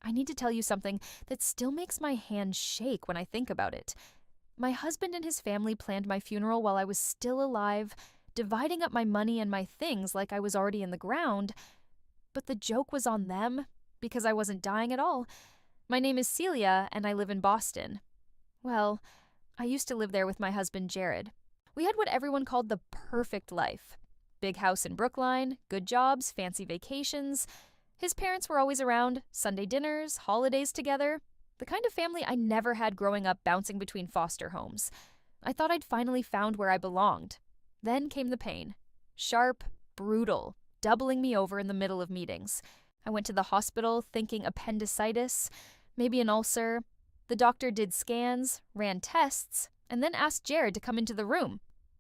I need to tell you something that still makes my hand shake when I think about it. My husband and his family planned my funeral while I was still alive, dividing up my money and my things like I was already in the ground. But the joke was on them, because I wasn't dying at all. My name is Celia, and I live in Boston. Well, I used to live there with my husband, Jared. We had what everyone called the perfect life. Big house in Brookline, good jobs, fancy vacations. His parents were always around, Sunday dinners, holidays together. The kind of family I never had growing up bouncing between foster homes. I thought I'd finally found where I belonged. Then came the pain. Sharp, brutal, doubling me over in the middle of meetings. I went to the hospital thinking appendicitis, maybe an ulcer. The doctor did scans, ran tests, and then asked Jared to come into the room.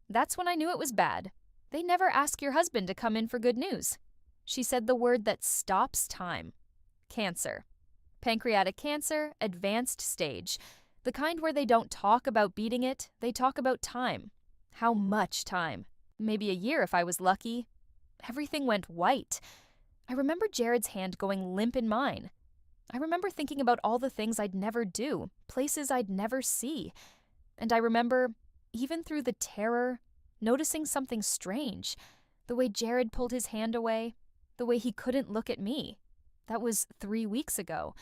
That's when I knew it was bad. They never ask your husband to come in for good news. She said the word that stops time. Cancer. Pancreatic cancer, advanced stage. The kind where they don't talk about beating it, they talk about time. How much time? Maybe a year if I was lucky. Everything went white. I remember Jared's hand going limp in mine. I remember thinking about all the things I'd never do, places I'd never see. And I remember, even through the terror, noticing something strange. The way Jared pulled his hand away, the way he couldn't look at me. That was 3 weeks ago.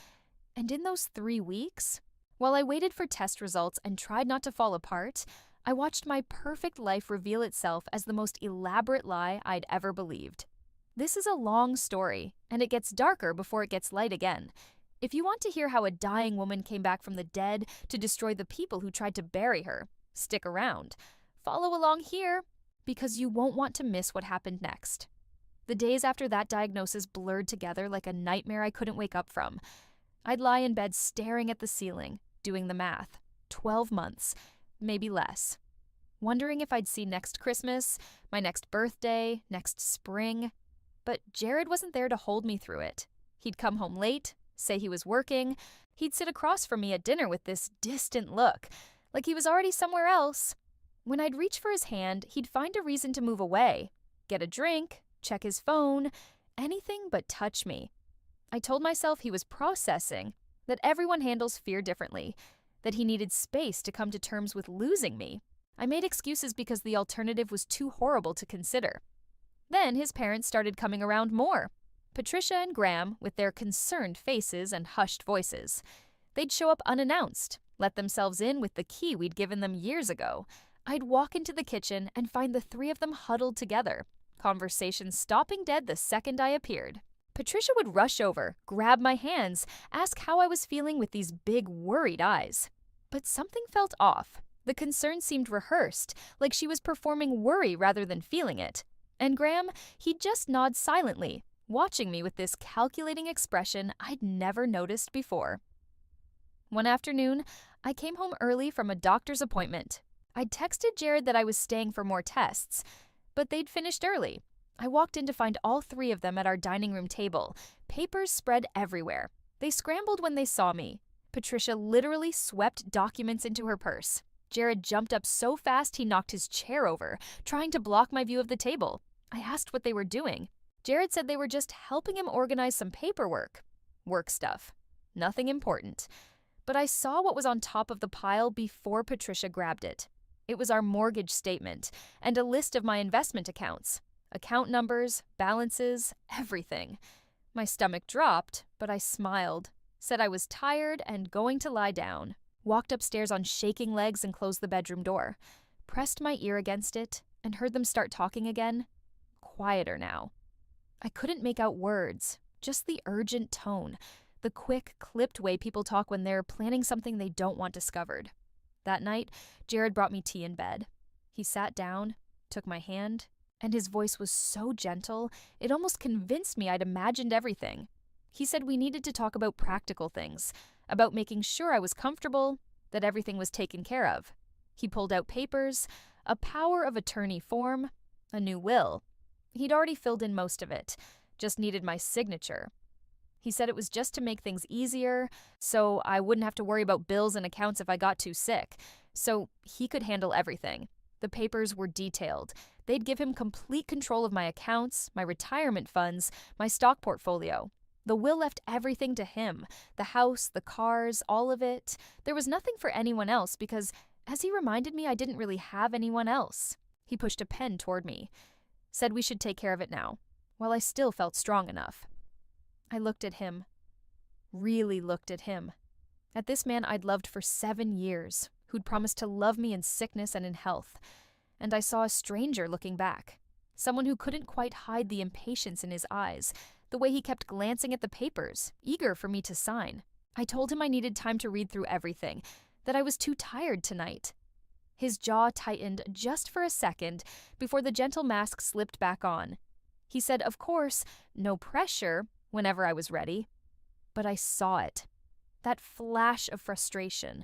And in those 3 weeks, while I waited for test results and tried not to fall apart, I watched my perfect life reveal itself as the most elaborate lie I'd ever believed. This is a long story, and it gets darker before it gets light again. If you want to hear how a dying woman came back from the dead to destroy the people who tried to bury her, stick around. Follow along here, because you won't want to miss what happened next. The days after that diagnosis blurred together like a nightmare I couldn't wake up from. I'd lie in bed staring at the ceiling, doing the math. 12 months, maybe less. Wondering if I'd see next Christmas, my next birthday, next spring. But Jared wasn't there to hold me through it. He'd come home late, say he was working. He'd sit across from me at dinner with this distant look, like he was already somewhere else. When I'd reach for his hand, he'd find a reason to move away, get a drink, check his phone, anything but touch me. I told myself he was processing, that everyone handles fear differently, that he needed space to come to terms with losing me. I made excuses because the alternative was too horrible to consider. Then his parents started coming around more. Patricia and Graham, with their concerned faces and hushed voices. They'd show up unannounced, let themselves in with the key we'd given them years ago. I'd walk into the kitchen and find the three of them huddled together, conversation stopping dead the second I appeared. Patricia would rush over, grab my hands, ask how I was feeling with these big, worried eyes. But something felt off. The concern seemed rehearsed, like she was performing worry rather than feeling it. And Graham, he'd just nod silently, watching me with this calculating expression I'd never noticed before. One afternoon, I came home early from a doctor's appointment. I'd texted Jared that I was staying for more tests, but they'd finished early. I walked in to find all three of them at our dining room table, papers spread everywhere. They scrambled when they saw me. Patricia literally swept documents into her purse. Jared jumped up so fast he knocked his chair over, trying to block my view of the table. I asked what they were doing. Jared said they were just helping him organize some paperwork. Work stuff. Nothing important. But I saw what was on top of the pile before Patricia grabbed it. It was our mortgage statement and a list of my investment accounts. Account numbers, balances, everything. My stomach dropped, but I smiled, said I was tired and going to lie down. Walked upstairs on shaking legs and closed the bedroom door. Pressed my ear against it and heard them start talking again. Quieter now. I couldn't make out words, just the urgent tone, the quick, clipped way people talk when they're planning something they don't want discovered. That night, Jared brought me tea in bed. He sat down, took my hand, and his voice was so gentle, it almost convinced me I'd imagined everything. He said we needed to talk about practical things, about making sure I was comfortable, that everything was taken care of. He pulled out papers, a power of attorney form, a new will. He'd already filled in most of it, just needed my signature. He said it was just to make things easier, so I wouldn't have to worry about bills and accounts if I got too sick, so he could handle everything. The papers were detailed. They'd give him complete control of my accounts, my retirement funds, my stock portfolio. The will left everything to him, the house, the cars, all of it. There was nothing for anyone else because, as he reminded me, I didn't really have anyone else. He pushed a pen toward me, said we should take care of it now, while I still felt strong enough. I looked at him, really looked at him. At this man I'd loved for 7 years, who'd promised to love me in sickness and in health. And I saw a stranger looking back, someone who couldn't quite hide the impatience in his eyes, the way he kept glancing at the papers, eager for me to sign. I told him I needed time to read through everything, that I was too tired tonight. His jaw tightened just for a second before the gentle mask slipped back on. He said, of course, no pressure, whenever I was ready. But I saw it, that flash of frustration,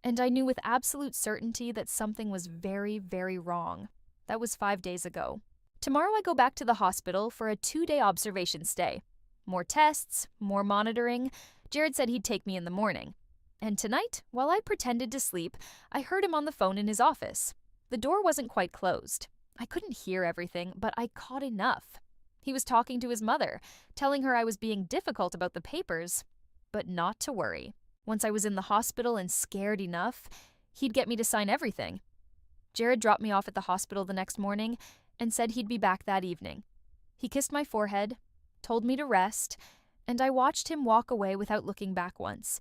and I knew with absolute certainty that something was very, very wrong. That was 5 days ago. Tomorrow I go back to the hospital for a 2-day observation stay. More tests, more monitoring. Jared said he'd take me in the morning. And tonight, while I pretended to sleep, I heard him on the phone in his office. The door wasn't quite closed. I couldn't hear everything, but I caught enough. He was talking to his mother, telling her I was being difficult about the papers, but not to worry. Once I was in the hospital and scared enough, he'd get me to sign everything. Jared dropped me off at the hospital the next morning and said he'd be back that evening. He kissed my forehead, told me to rest, and I watched him walk away without looking back once.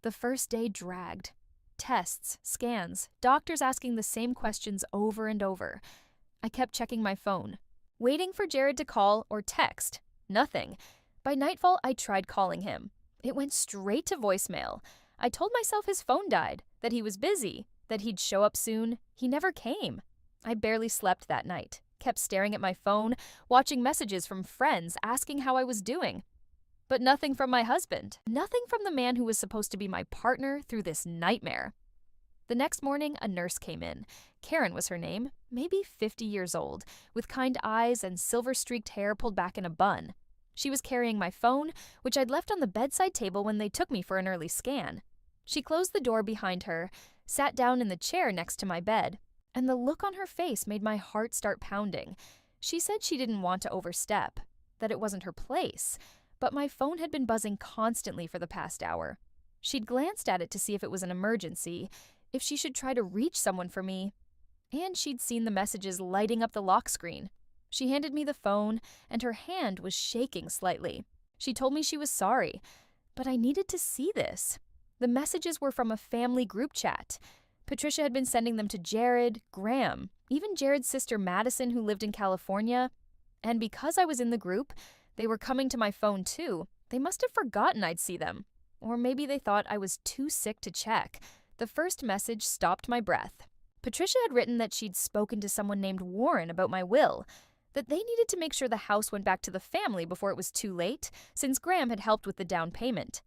The first day dragged. Tests, scans, doctors asking the same questions over and over. I kept checking my phone, waiting for Jared to call or text. Nothing. By nightfall, I tried calling him. It went straight to voicemail. I told myself his phone died, that he was busy, that he'd show up soon. He never came. I barely slept that night, kept staring at my phone, watching messages from friends asking how I was doing. But nothing from my husband, nothing from the man who was supposed to be my partner through this nightmare. The next morning, a nurse came in. Karen was her name, maybe 50 years old, with kind eyes and silver-streaked hair pulled back in a bun. She was carrying my phone, which I'd left on the bedside table when they took me for an early scan. She closed the door behind her, sat down in the chair next to my bed, and the look on her face made my heart start pounding. She said she didn't want to overstep, that it wasn't her place, but my phone had been buzzing constantly for the past hour. She'd glanced at it to see if it was an emergency, if she should try to reach someone for me, and she'd seen the messages lighting up the lock screen. She handed me the phone, and her hand was shaking slightly. She told me she was sorry, but I needed to see this. The messages were from a family group chat. Patricia had been sending them to Jared, Graham, even Jared's sister Madison, who lived in California. And because I was in the group, they were coming to my phone too. They must have forgotten I'd see them. Or maybe they thought I was too sick to check. The first message stopped my breath. Patricia had written that she'd spoken to someone named Warren about my will, that they needed to make sure the house went back to the family before it was too late, since Graham had helped with the down payment.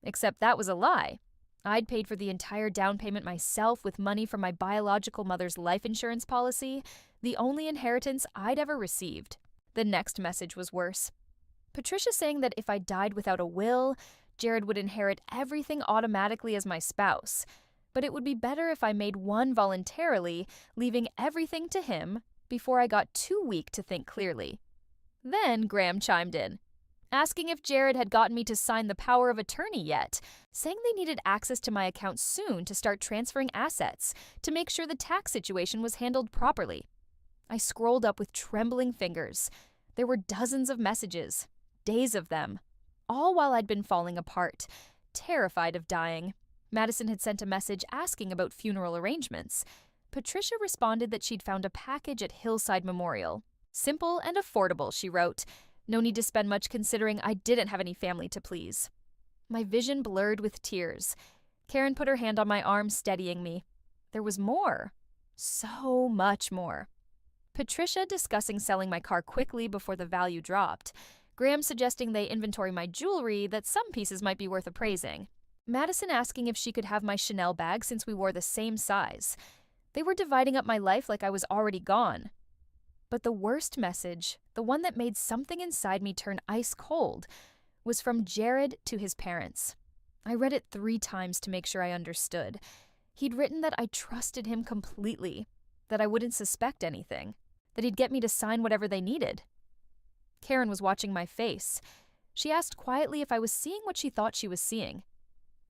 Except that was a lie. I'd paid for the entire down payment myself with money from my biological mother's life insurance policy, the only inheritance I'd ever received. The next message was worse. Patricia saying that if I died without a will, Jared would inherit everything automatically as my spouse, but it would be better if I made one voluntarily, leaving everything to him before I got too weak to think clearly. Then Graham chimed in, asking if Jared had gotten me to sign the power of attorney yet, saying they needed access to my account soon to start transferring assets, to make sure the tax situation was handled properly. I scrolled up with trembling fingers. There were dozens of messages, days of them, all while I'd been falling apart, terrified of dying. Madison had sent a message asking about funeral arrangements. Patricia responded that she'd found a package at Hillside Memorial. Simple and affordable, she wrote. No need to spend much considering I didn't have any family to please. My vision blurred with tears. Karen put her hand on my arm, steadying me. There was more. So much more. Patricia discussing selling my car quickly before the value dropped. Graham suggesting they inventory my jewelry, that some pieces might be worth appraising. Madison asking if she could have my Chanel bag since we wore the same size. They were dividing up my life like I was already gone. But the worst message, the one that made something inside me turn ice cold, was from Jared to his parents. I read it 3 times to make sure I understood. He'd written that I trusted him completely, that I wouldn't suspect anything, that he'd get me to sign whatever they needed. Karen was watching my face. She asked quietly if I was seeing what she thought she was seeing.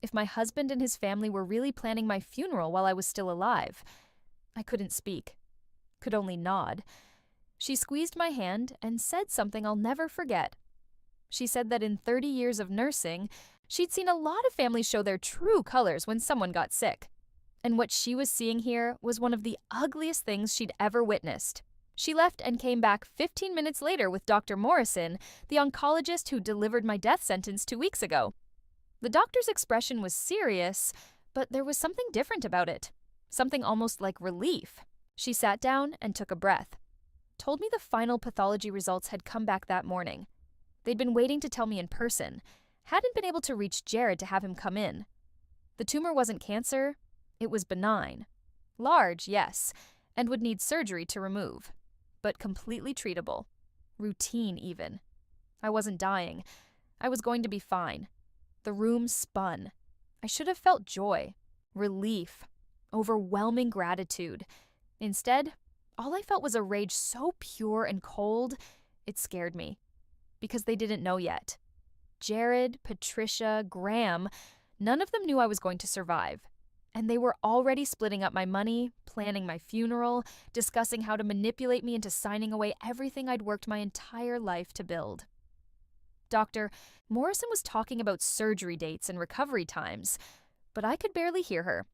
If my husband and his family were really planning my funeral while I was still alive. I couldn't speak, could only nod. She squeezed my hand and said something I'll never forget. She said that in 30 years of nursing, she'd seen a lot of families show their true colors when someone got sick. And what she was seeing here was one of the ugliest things she'd ever witnessed. She left and came back 15 minutes later with Dr. Morrison, the oncologist who delivered my death sentence 2 weeks ago. The doctor's expression was serious, but there was something different about it. Something almost like relief. She sat down and took a breath. Told me the final pathology results had come back that morning. They'd been waiting to tell me in person. Hadn't been able to reach Jared to have him come in. The tumor wasn't cancer. It was benign. Large, yes, and would need surgery to remove. But completely treatable. Routine, even. I wasn't dying. I was going to be fine. The room spun. I should have felt joy, relief, overwhelming gratitude. Instead, all I felt was a rage so pure and cold, it scared me. Because they didn't know yet. Jared, Patricia, Graham, none of them knew I was going to survive. And they were already splitting up my money, planning my funeral, discussing how to manipulate me into signing away everything I'd worked my entire life to build. Dr. Morrison was talking about surgery dates and recovery times, but I could barely hear her.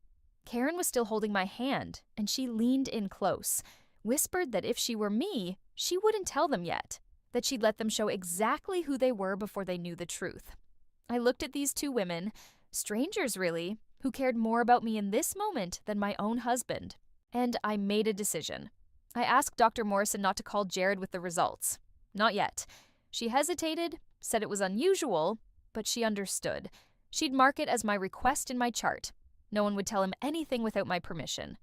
Karen was still holding my hand, and she leaned in close, whispered that if she were me, she wouldn't tell them yet, that she'd let them show exactly who they were before they knew the truth. I looked at these two women, strangers really, who cared more about me in this moment than my own husband, and I made a decision. I asked Dr. Morrison not to call Jared with the results. Not yet. She hesitated, said it was unusual, but she understood. She'd mark it as my request in my chart. No one would tell him anything without my permission.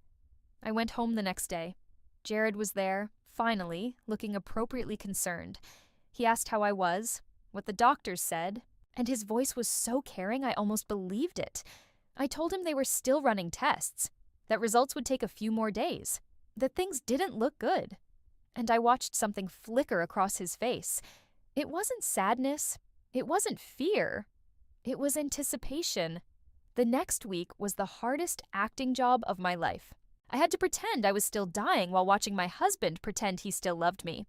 I went home the next day. Jared was there, finally, looking appropriately concerned. He asked how I was, what the doctors said, and his voice was so caring I almost believed it. I told him they were still running tests, that results would take a few more days, that things didn't look good. And I watched something flicker across his face. It wasn't sadness. It wasn't fear. It was anticipation. The next week was the hardest acting job of my life. I had to pretend I was still dying while watching my husband pretend he still loved me.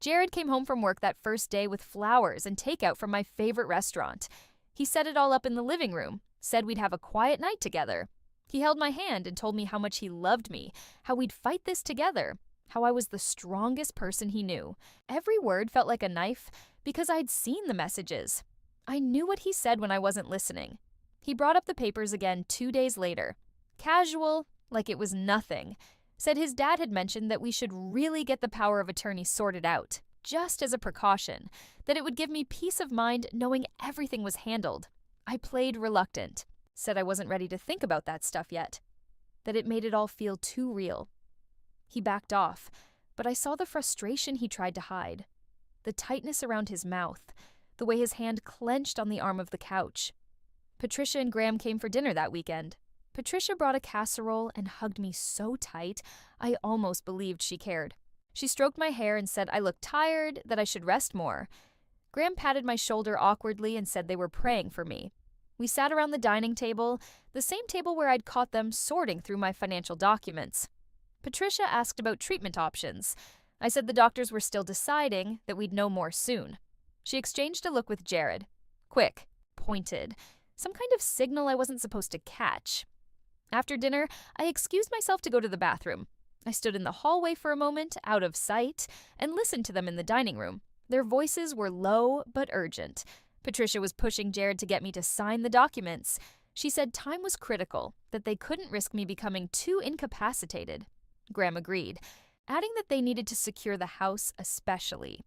Jared came home from work that first day with flowers and takeout from my favorite restaurant. He set it all up in the living room, said we'd have a quiet night together. He held my hand and told me how much he loved me, how we'd fight this together, how I was the strongest person he knew. Every word felt like a knife because I'd seen the messages. I knew what he said when I wasn't listening. He brought up the papers again 2 days later. Casual, like it was nothing. Said his dad had mentioned that we should really get the power of attorney sorted out, just as a precaution, that it would give me peace of mind knowing everything was handled. I played reluctant, said I wasn't ready to think about that stuff yet, that it made it all feel too real. He backed off, but I saw the frustration he tried to hide, the tightness around his mouth, the way his hand clenched on the arm of the couch. Patricia and Graham came for dinner that weekend. Patricia brought a casserole and hugged me so tight, I almost believed she cared. She stroked my hair and said I looked tired, that I should rest more. Graham patted my shoulder awkwardly and said they were praying for me. We sat around the dining table, the same table where I'd caught them sorting through my financial documents. Patricia asked about treatment options. I said the doctors were still deciding, that we'd know more soon. She exchanged a look with Jared. Quick, pointed, some kind of signal I wasn't supposed to catch. After dinner, I excused myself to go to the bathroom. I stood in the hallway for a moment, out of sight, and listened to them in the dining room. Their voices were low but urgent. Patricia was pushing Jared to get me to sign the documents. She said time was critical, that they couldn't risk me becoming too incapacitated. Graham agreed, adding that they needed to secure the house especially.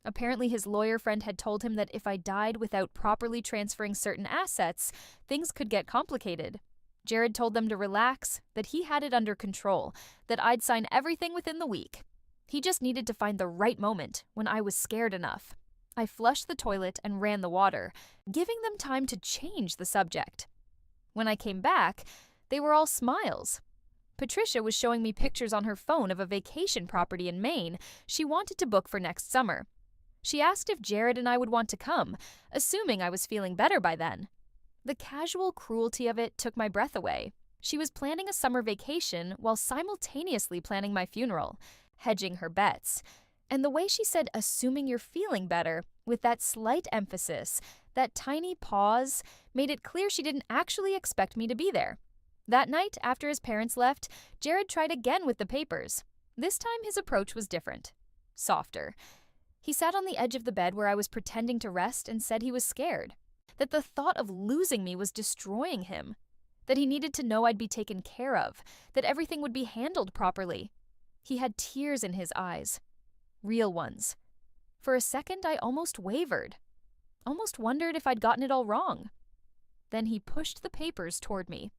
Apparently his lawyer friend had told him that if I died without properly transferring certain assets, things could get complicated. Jared told them to relax, that he had it under control, that I'd sign everything within the week. He just needed to find the right moment, when I was scared enough. I flushed the toilet and ran the water, giving them time to change the subject. When I came back, they were all smiles. Patricia was showing me pictures on her phone of a vacation property in Maine she wanted to book for next summer. She asked if Jared and I would want to come, assuming I was feeling better by then. The casual cruelty of it took my breath away. She was planning a summer vacation while simultaneously planning my funeral, hedging her bets. And the way she said, assuming you're feeling better, with that slight emphasis, that tiny pause, made it clear she didn't actually expect me to be there. That night, after his parents left, Jared tried again with the papers. This time his approach was different. Softer. He sat on the edge of the bed where I was pretending to rest and said he was scared. That the thought of losing me was destroying him. That he needed to know I'd be taken care of. That everything would be handled properly. He had tears in his eyes. Real ones. For a second, I almost wavered. Almost wondered if I'd gotten it all wrong. Then he pushed the papers toward me,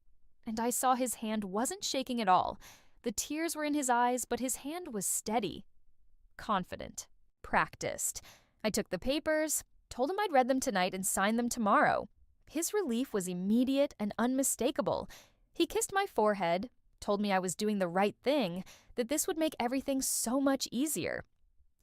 and I saw his hand wasn't shaking at all. The tears were in his eyes, but his hand was steady. Confident. Practiced. I took the papers, told him I'd read them tonight and sign them tomorrow. His relief was immediate and unmistakable. He kissed my forehead, told me I was doing the right thing, that this would make everything so much easier.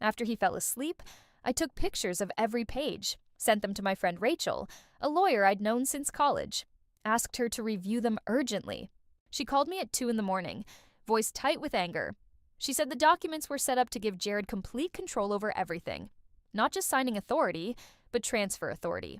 After he fell asleep, I took pictures of every page, sent them to my friend Rachel, a lawyer I'd known since college, asked her to review them urgently. She called me at 2 a.m, voice tight with anger. She said the documents were set up to give Jared complete control over everything. Not just signing authority, but transfer authority.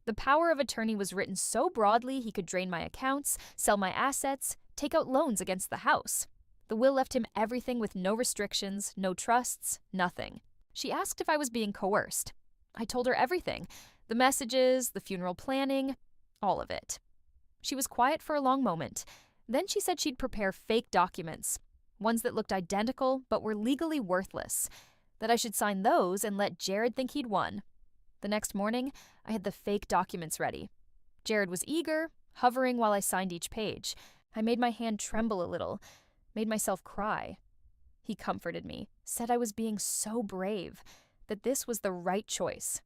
The power of attorney was written so broadly he could drain my accounts, sell my assets, take out loans against the house. The will left him everything with no restrictions, no trusts, nothing. She asked if I was being coerced. I told her everything. The messages, the funeral planning, all of it. She was quiet for a long moment. Then she said she'd prepare fake documents, ones that looked identical but were legally worthless, that I should sign those and let Jared think he'd won. The next morning, I had the fake documents ready. Jared was eager, hovering while I signed each page. I made my hand tremble a little, made myself cry. He comforted me, said I was being so brave, that this was the right choice.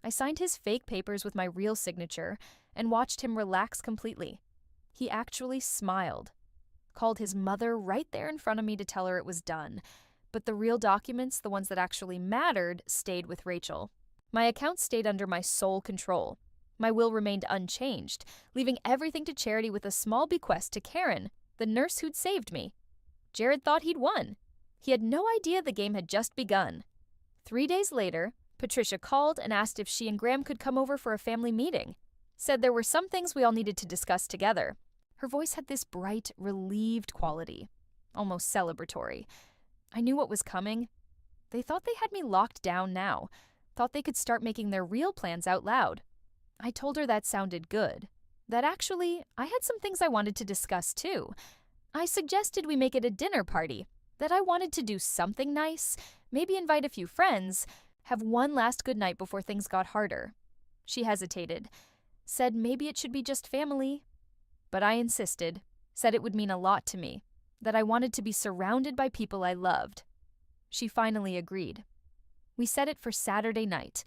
I signed his fake papers with my real signature and watched him relax completely. He actually smiled. Called his mother right there in front of me to tell her it was done. But the real documents, the ones that actually mattered, stayed with Rachel. My account stayed under my sole control. My will remained unchanged, leaving everything to charity with a small bequest to Karen, the nurse who'd saved me. Jared thought he'd won. He had no idea the game had just begun. 3 days later, Patricia called and asked if she and Graham could come over for a family meeting. Said there were some things we all needed to discuss together. Her voice had this bright, relieved quality, almost celebratory. I knew what was coming. They thought they had me locked down now, thought they could start making their real plans out loud. I told her that sounded good, that actually I had some things I wanted to discuss too. I suggested we make it a dinner party, that I wanted to do something nice, maybe invite a few friends, have one last good night before things got harder. She hesitated, said maybe it should be just family. But I insisted, said it would mean a lot to me, that I wanted to be surrounded by people I loved. She finally agreed. We set it for Saturday night,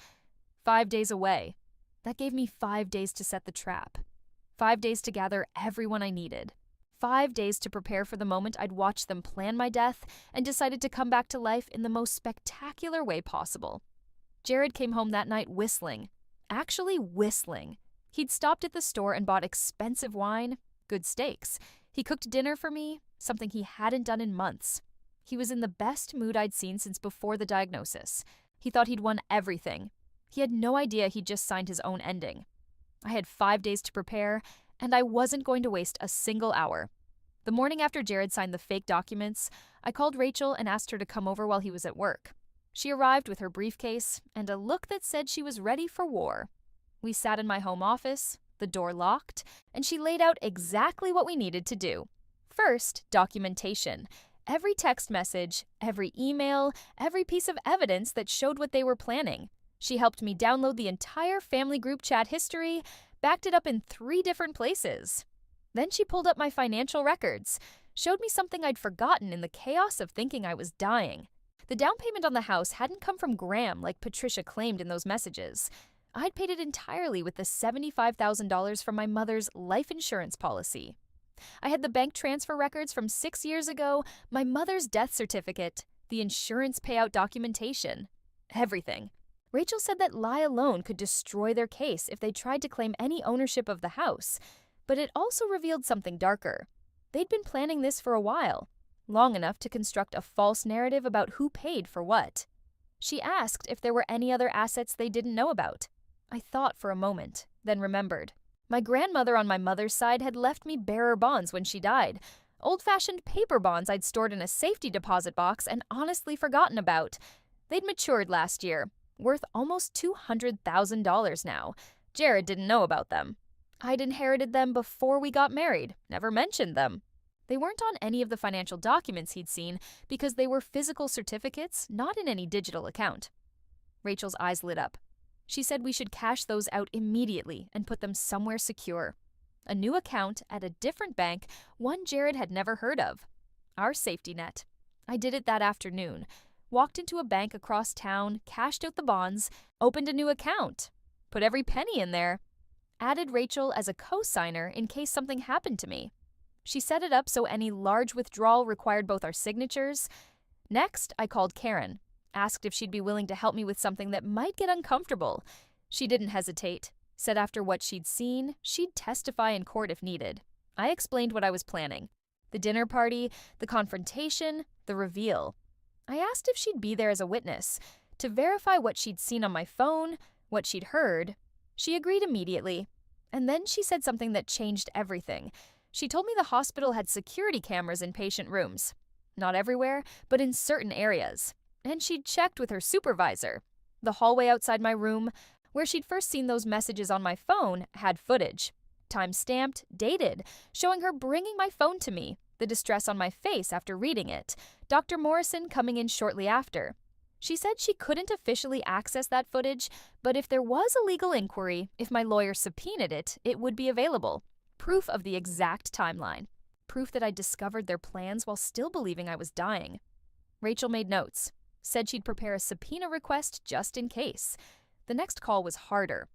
5 days away. That gave me 5 days to set the trap, 5 days to gather everyone I needed, 5 days to prepare for the moment I'd watch them plan my death and decided to come back to life in the most spectacular way possible. Jared came home that night whistling, actually whistling. He'd stopped at the store and bought expensive wine, good steaks. He cooked dinner for me, something he hadn't done in months. He was in the best mood I'd seen since before the diagnosis. He thought he'd won everything. He had no idea he'd just signed his own ending. I had 5 days to prepare, and I wasn't going to waste a single hour. The morning after Jared signed the fake documents, I called Rachel and asked her to come over while he was at work. She arrived with her briefcase and a look that said she was ready for war. We sat in my home office, the door locked, and she laid out exactly what we needed to do. First, documentation. Every text message, every email, every piece of evidence that showed what they were planning. She helped me download the entire family group chat history, backed it up in 3 different places. Then she pulled up my financial records, showed me something I'd forgotten in the chaos of thinking I was dying. The down payment on the house hadn't come from Graham like Patricia claimed in those messages. I'd paid it entirely with the $75,000 from my mother's life insurance policy. I had the bank transfer records from 6 years ago, my mother's death certificate, the insurance payout documentation. Everything. Rachel said that lie alone could destroy their case if they tried to claim any ownership of the house, but it also revealed something darker. They'd been planning this for a while, long enough to construct a false narrative about who paid for what. She asked if there were any other assets they didn't know about. I thought for a moment, then remembered. My grandmother on my mother's side had left me bearer bonds when she died, old-fashioned paper bonds I'd stored in a safety deposit box and honestly forgotten about. They'd matured last year, worth almost $200,000 now. Jared didn't know about them. I'd inherited them before we got married, never mentioned them. They weren't on any of the financial documents he'd seen because they were physical certificates, not in any digital account. Rachel's eyes lit up. She said we should cash those out immediately and put them somewhere secure. A new account at a different bank, one Jared had never heard of. Our safety net. I did it that afternoon. Walked into a bank across town, cashed out the bonds, opened a new account, put every penny in there. Added Rachel as a co-signer in case something happened to me. She set it up so any large withdrawal required both our signatures. Next, I called Karen, asked if she'd be willing to help me with something that might get uncomfortable. She didn't hesitate, said after what she'd seen, she'd testify in court if needed. I explained what I was planning. The dinner party, the confrontation, the reveal. I asked if she'd be there as a witness, to verify what she'd seen on my phone, what she'd heard. She agreed immediately. And then she said something that changed everything. She told me the hospital had security cameras in patient rooms. Not everywhere, but in certain areas. And she'd checked with her supervisor. The hallway outside my room, where she'd first seen those messages on my phone, had footage. Time-stamped, dated, showing her bringing my phone to me, the distress on my face after reading it, Dr. Morrison coming in shortly after. She said she couldn't officially access that footage, but if there was a legal inquiry, if my lawyer subpoenaed it, it would be available. Proof of the exact timeline. Proof that I'd discovered their plans while still believing I was dying. Rachel made notes. Said she'd prepare a subpoena request just in case. The next call was harder.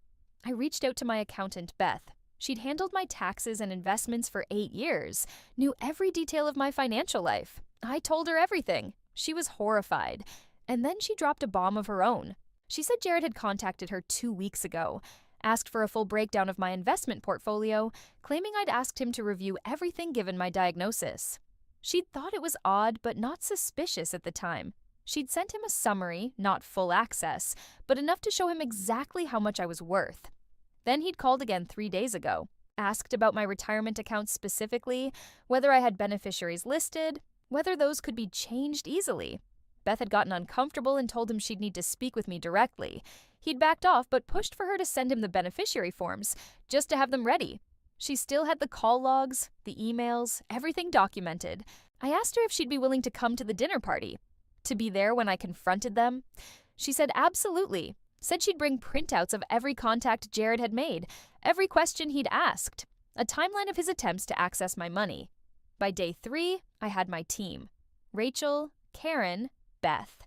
I reached out to my accountant, Beth. She'd handled my taxes and investments for 8 years, knew every detail of my financial life. I told her everything. She was horrified. And then she dropped a bomb of her own. She said Jared had contacted her 2 weeks ago, asked for a full breakdown of my investment portfolio, claiming I'd asked him to review everything given my diagnosis. She'd thought it was odd, but not suspicious at the time. She'd sent him a summary, not full access, but enough to show him exactly how much I was worth. Then he'd called again 3 days ago, asked about my retirement accounts specifically, whether I had beneficiaries listed, whether those could be changed easily. Beth had gotten uncomfortable and told him she'd need to speak with me directly. He'd backed off but pushed for her to send him the beneficiary forms, just to have them ready. She still had the call logs, the emails, everything documented. I asked her if she'd be willing to come to the dinner party, to be there when I confronted them. She said absolutely. Said she'd bring printouts of every contact Jared had made, every question he'd asked, a timeline of his attempts to access my money. By day 3, I had my team. Rachel, Karen, Beth.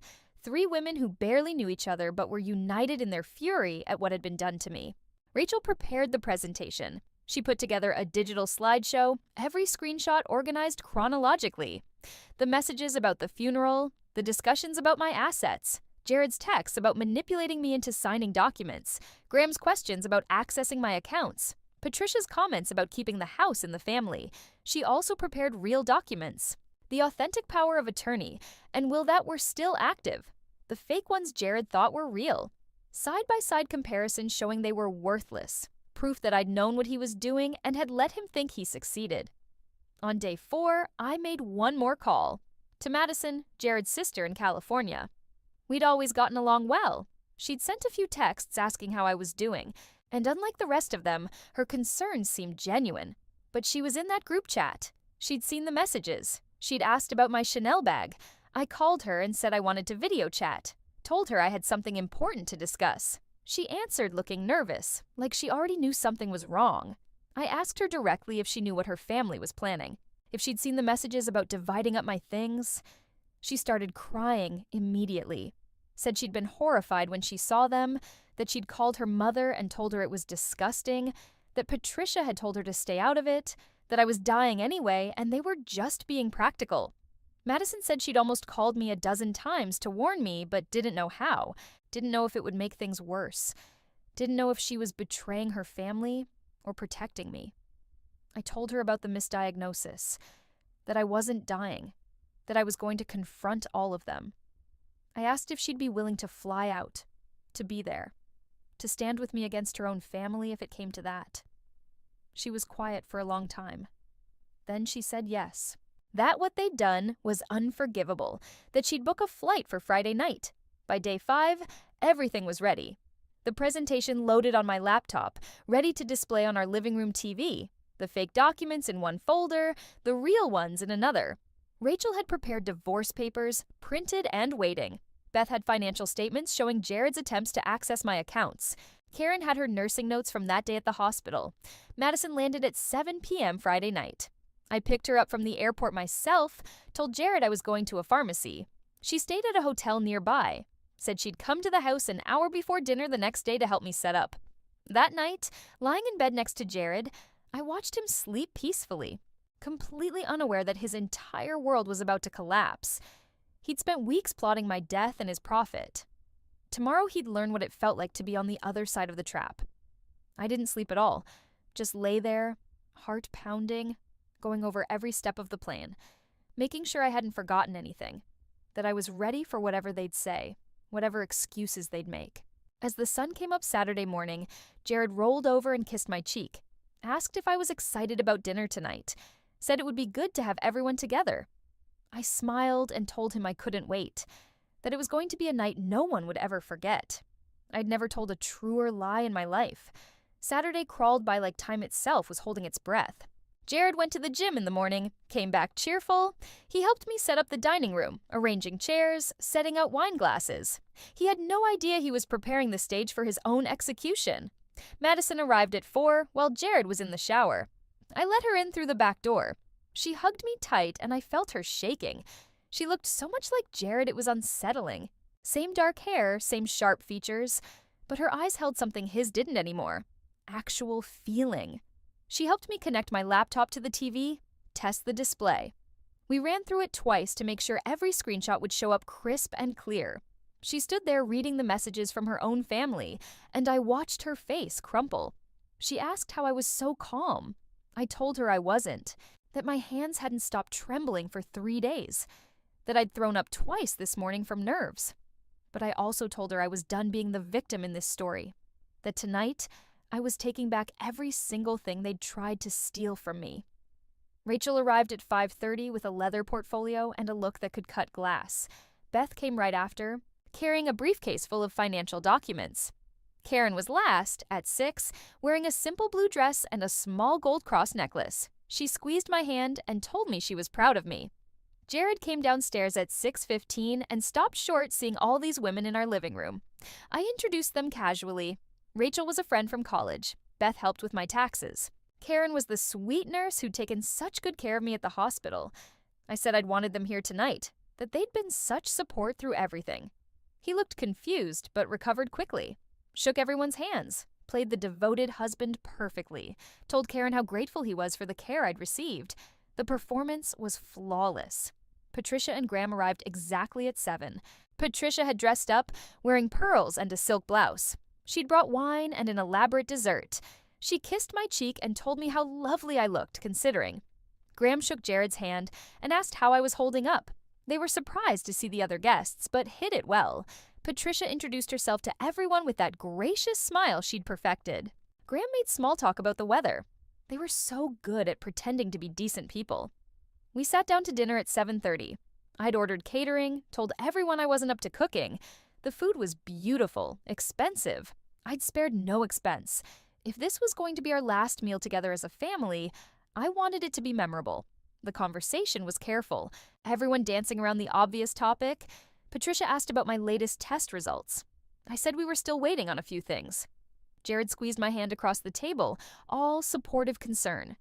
3 women who barely knew each other but were united in their fury at what had been done to me. Rachel prepared the presentation. She put together a digital slideshow, every screenshot organized chronologically. The messages about the funeral, the discussions about my assets, Jared's texts about manipulating me into signing documents, Graham's questions about accessing my accounts, Patricia's comments about keeping the house in the family. She also prepared real documents. The authentic power of attorney, and will that were still active. The fake ones Jared thought were real. Side-by-side comparisons showing they were worthless. Proof that I'd known what he was doing and had let him think he succeeded. On day 4, I made one more call. To Madison, Jared's sister in California. We'd always gotten along well. She'd sent a few texts asking how I was doing, and unlike the rest of them, her concerns seemed genuine. But she was in that group chat. She'd seen the messages. She'd asked about my Chanel bag. I called her and said I wanted to video chat. Told her I had something important to discuss. She answered looking nervous, like she already knew something was wrong. I asked her directly if she knew what her family was planning, if she'd seen the messages about dividing up my things. She started crying immediately. Said she'd been horrified when she saw them, that she'd called her mother and told her it was disgusting, that Patricia had told her to stay out of it, that I was dying anyway and they were just being practical. Madison said she'd almost called me a dozen times to warn me, but didn't know how. Didn't know if it would make things worse. Didn't know if she was betraying her family or protecting me. I told her about the misdiagnosis, that I wasn't dying, that I was going to confront all of them. I asked if she'd be willing to fly out, to be there, to stand with me against her own family if it came to that. She was quiet for a long time. Then she said yes. That what they'd done was unforgivable, that she'd book a flight for Friday night. By day 5, everything was ready. The presentation loaded on my laptop, ready to display on our living room TV, the fake documents in one folder, the real ones in another. Rachel had prepared divorce papers, printed and waiting. Beth had financial statements showing Jared's attempts to access my accounts. Karen had her nursing notes from that day at the hospital. Madison landed at 7 p.m. Friday night. I picked her up from the airport myself, told Jared I was going to a pharmacy. She stayed at a hotel nearby, said she'd come to the house an hour before dinner the next day to help me set up. That night, lying in bed next to Jared, I watched him sleep peacefully, completely unaware that his entire world was about to collapse. He'd spent weeks plotting my death and his profit. Tomorrow he'd learn what it felt like to be on the other side of the trap. I didn't sleep at all, just lay there, heart pounding, going over every step of the plan, making sure I hadn't forgotten anything, that I was ready for whatever they'd say, whatever excuses they'd make. As the sun came up Saturday morning, Jared rolled over and kissed my cheek, asked if I was excited about dinner tonight, said it would be good to have everyone together. I smiled and told him I couldn't wait, that it was going to be a night no one would ever forget. I'd never told a truer lie in my life. Saturday crawled by like time itself was holding its breath. Jared went to the gym in the morning, came back cheerful. He helped me set up the dining room, arranging chairs, setting out wine glasses. He had no idea he was preparing the stage for his own execution. Madison arrived at 4 while Jared was in the shower. I let her in through the back door. She hugged me tight and I felt her shaking. She looked so much like Jared it was unsettling. Same dark hair, same sharp features, but her eyes held something his didn't anymore. Actual feeling. She helped me connect my laptop to the TV, test the display. We ran through it twice to make sure every screenshot would show up crisp and clear. She stood there reading the messages from her own family, and I watched her face crumple. She asked how I was so calm. I told her I wasn't, that my hands hadn't stopped trembling for 3 days, that I'd thrown up twice this morning from nerves. But I also told her I was done being the victim in this story, that tonight I was taking back every single thing they'd tried to steal from me. Rachel arrived at 5:30 with a leather portfolio and a look that could cut glass. Beth came right after, carrying a briefcase full of financial documents. Karen was last, at 6, wearing a simple blue dress and a small gold cross necklace. She squeezed my hand and told me she was proud of me. Jared came downstairs at 6:15 and stopped short seeing all these women in our living room. I introduced them casually. Rachel was a friend from college. Beth helped with my taxes. Karen was the sweet nurse who'd taken such good care of me at the hospital. I said I'd wanted them here tonight, that they'd been such support through everything. He looked confused, but recovered quickly. Shook everyone's hands, played the devoted husband perfectly, told Karen how grateful he was for the care I'd received. The performance was flawless. Patricia and Graham arrived exactly at 7. Patricia had dressed up, wearing pearls and a silk blouse. She'd brought wine and an elaborate dessert. She kissed my cheek and told me how lovely I looked, considering. Graham shook Jared's hand and asked how I was holding up. They were surprised to see the other guests, but hid it well. Patricia introduced herself to everyone with that gracious smile she'd perfected. Graham made small talk about the weather. They were so good at pretending to be decent people. We sat down to dinner at 7:30. I'd ordered catering, told everyone I wasn't up to cooking. The food was beautiful, expensive. I'd spared no expense. If this was going to be our last meal together as a family, I wanted it to be memorable. The conversation was careful, everyone dancing around the obvious topic. Patricia asked about my latest test results. I said we were still waiting on a few things. Jared squeezed my hand across the table, all supportive concern.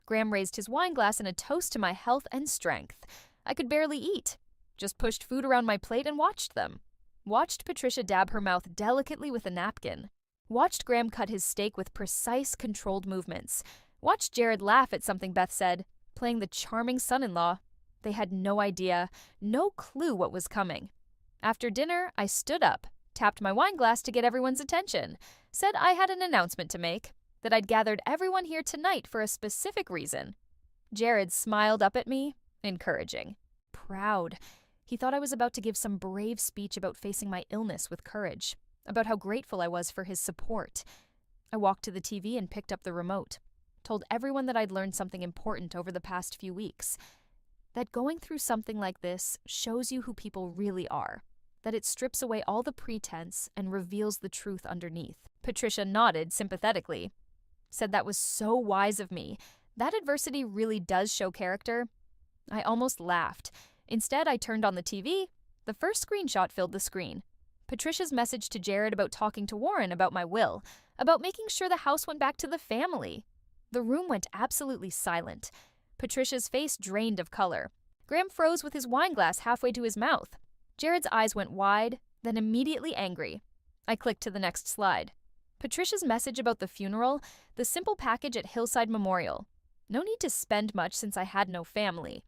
Graham raised his wine glass in a toast to my health and strength. I could barely eat. Just pushed food around my plate and watched them. Watched Patricia dab her mouth delicately with a napkin. Watched Graham cut his steak with precise, controlled movements. Watched Jared laugh at something Beth said, playing the charming son-in-law. They had no idea, no clue what was coming. After dinner, I stood up, tapped my wine glass to get everyone's attention, said I had an announcement to make, that I'd gathered everyone here tonight for a specific reason. Jared smiled up at me, encouraging. Proud. He thought I was about to give some brave speech about facing my illness with courage, about how grateful I was for his support. I walked to the TV and picked up the remote, told everyone that I'd learned something important over the past few weeks, that going through something like this shows you who people really are, that it strips away all the pretense and reveals the truth underneath. Patricia nodded sympathetically, said that was so wise of me. That adversity really does show character. I almost laughed. Instead, I turned on the TV. The first screenshot filled the screen. Patricia's message to Jared about talking to Warren about my will, about making sure the house went back to the family. The room went absolutely silent. Patricia's face drained of color. Graham froze with his wine glass halfway to his mouth. Jared's eyes went wide, then immediately angry. I clicked to the next slide. Patricia's message about the funeral, the simple package at Hillside Memorial. No need to spend much since I had no family.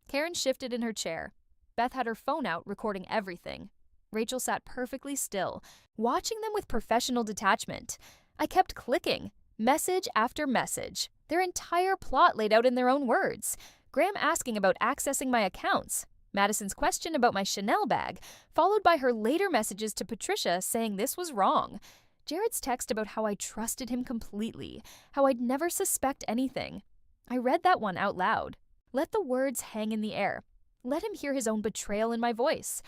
Karen shifted in her chair. Beth had her phone out, recording everything. Rachel sat perfectly still, watching them with professional detachment. I kept clicking, message after message, their entire plot laid out in their own words. Graham asking about accessing my accounts, Madison's question about my Chanel bag, followed by her later messages to Patricia saying this was wrong. Jared's text about how I trusted him completely, how I'd never suspect anything. I read that one out loud. Let the words hang in the air. Let him hear his own betrayal in my voice.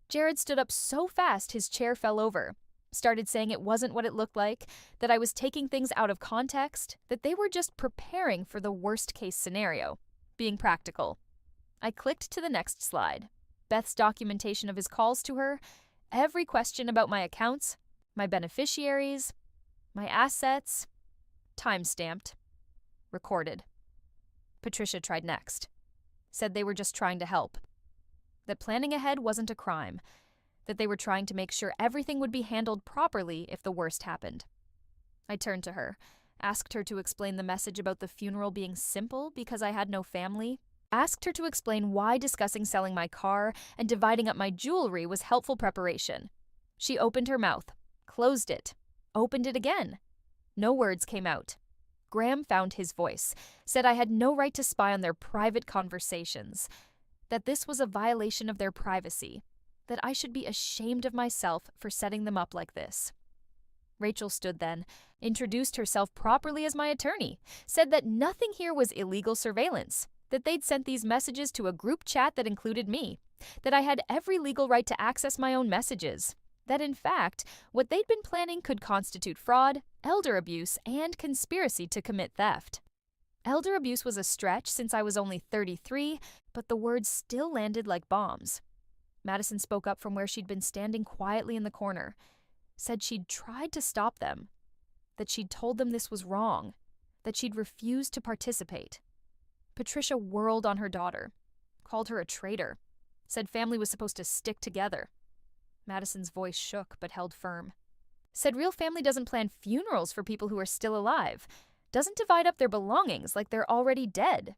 Jared stood up so fast his chair fell over. Started saying it wasn't what it looked like, that I was taking things out of context, that they were just preparing for the worst-case scenario, being practical. I clicked to the next slide. Beth's documentation of his calls to her, every question about my accounts, my beneficiaries, my assets, time-stamped, recorded. Patricia tried next. Said they were just trying to help. That planning ahead wasn't a crime. That they were trying to make sure everything would be handled properly if the worst happened. I turned to her, asked her to explain the message about the funeral being simple because I had no family, asked her to explain why discussing selling my car and dividing up my jewelry was helpful preparation. She opened her mouth, closed it, opened it again. No words came out. Graham found his voice, said I had no right to spy on their private conversations, that this was a violation of their privacy, that I should be ashamed of myself for setting them up like this. Rachel stood then, introduced herself properly as my attorney, said that nothing here was illegal surveillance, that they'd sent these messages to a group chat that included me, that I had every legal right to access my own messages, that in fact, what they'd been planning could constitute fraud, elder abuse, and conspiracy to commit theft. Elder abuse was a stretch since I was only 33, but the words still landed like bombs. Madison spoke up from where she'd been standing quietly in the corner, said she'd tried to stop them, that she'd told them this was wrong, that she'd refused to participate. Patricia whirled on her daughter, called her a traitor, said family was supposed to stick together. Madison's voice shook but held firm. Said real family doesn't plan funerals for people who are still alive, doesn't divide up their belongings like they're already dead.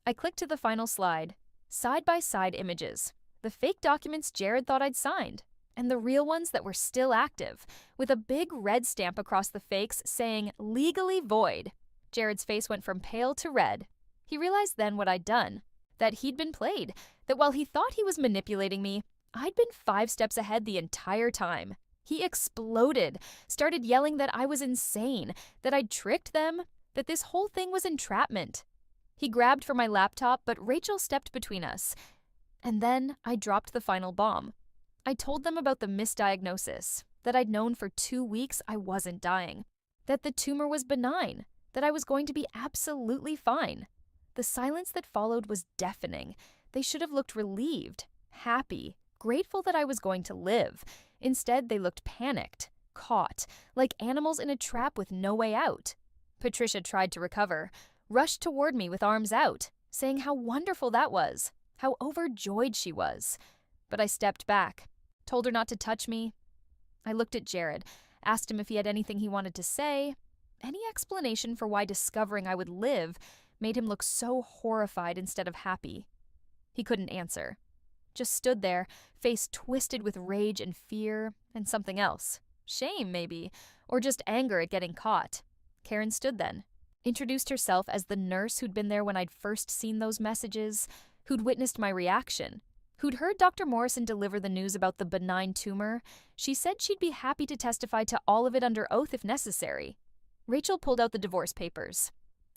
I clicked to the final slide. Side-by-side images. The fake documents Jared thought I'd signed, and the real ones that were still active, with a big red stamp across the fakes saying, legally void. Jared's face went from pale to red. He realized then what I'd done, that he'd been played, that while he thought he was manipulating me, I'd been 5 steps ahead the entire time. He exploded, started yelling that I was insane, that I'd tricked them, that this whole thing was entrapment. He grabbed for my laptop, but Rachel stepped between us. And then I dropped the final bomb. I told them about the misdiagnosis, that I'd known for 2 weeks I wasn't dying, that the tumor was benign, that I was going to be absolutely fine. The silence that followed was deafening. They should have looked relieved, happy, grateful that I was going to live. Instead, they looked panicked, caught, like animals in a trap with no way out. Patricia tried to recover, rushed toward me with arms out, saying how wonderful that was, how overjoyed she was. But I stepped back, told her not to touch me. I looked at Jared, asked him if he had anything he wanted to say, any explanation for why discovering I would live made him look so horrified instead of happy. He couldn't answer. Just stood there, face twisted with rage and fear and something else. Shame, maybe, or just anger at getting caught. Karen stood then, introduced herself as the nurse who'd been there when I'd first seen those messages, who'd witnessed my reaction, who'd heard Dr. Morrison deliver the news about the benign tumor. She said she'd be happy to testify to all of it under oath if necessary. Rachel pulled out the divorce papers.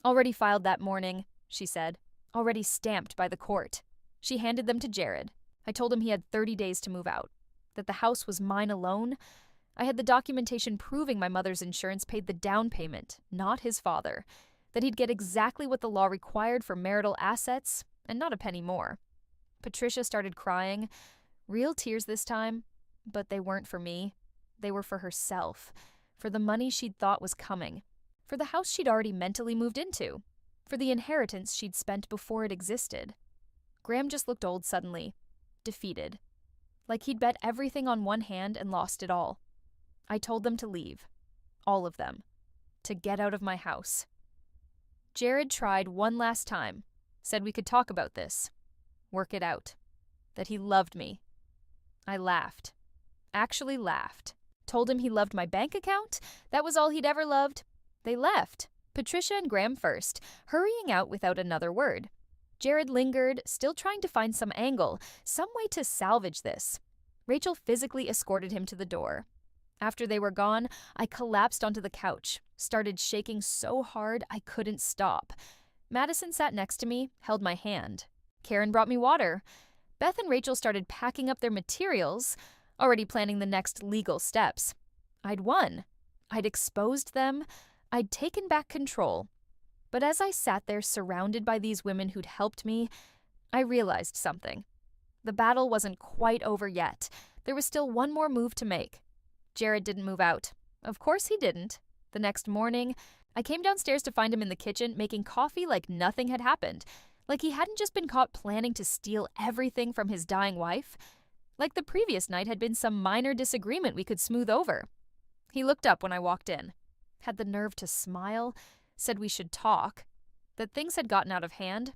Already filed that morning, she said. Already stamped by the court. She handed them to Jared. I told him he had 30 days to move out. That the house was mine alone. I had the documentation proving my mother's insurance paid the down payment, not his father. That he'd get exactly what the law required for marital assets, and not a penny more. Patricia started crying. Real tears this time, but they weren't for me. They were for herself. For the money she'd thought was coming. For the house she'd already mentally moved into. For the inheritance she'd spent before it existed. Graham just looked old suddenly. Defeated. Like he'd bet everything on one hand and lost it all. I told them to leave. All of them. To get out of my house. Jared tried one last time. Said we could talk about this. Work it out. That he loved me. I laughed. Actually laughed. Told him he loved my bank account. That was all he'd ever loved. They left. Patricia and Graham first, hurrying out without another word. Jared lingered, still trying to find some angle, some way to salvage this. Rachel physically escorted him to the door. After they were gone, I collapsed onto the couch, started shaking so hard I couldn't stop. Madison sat next to me, held my hand. Karen brought me water. Beth and Rachel started packing up their materials, already planning the next legal steps. I'd won. I'd exposed them. I'd taken back control. But as I sat there surrounded by these women who'd helped me, I realized something. The battle wasn't quite over yet. There was still one more move to make. Jared didn't move out. Of course he didn't. The next morning, I came downstairs to find him in the kitchen making coffee like nothing had happened. Like he hadn't just been caught planning to steal everything from his dying wife. Like the previous night had been some minor disagreement we could smooth over. He looked up when I walked in. Had the nerve to smile. Said we should talk. That things had gotten out of hand.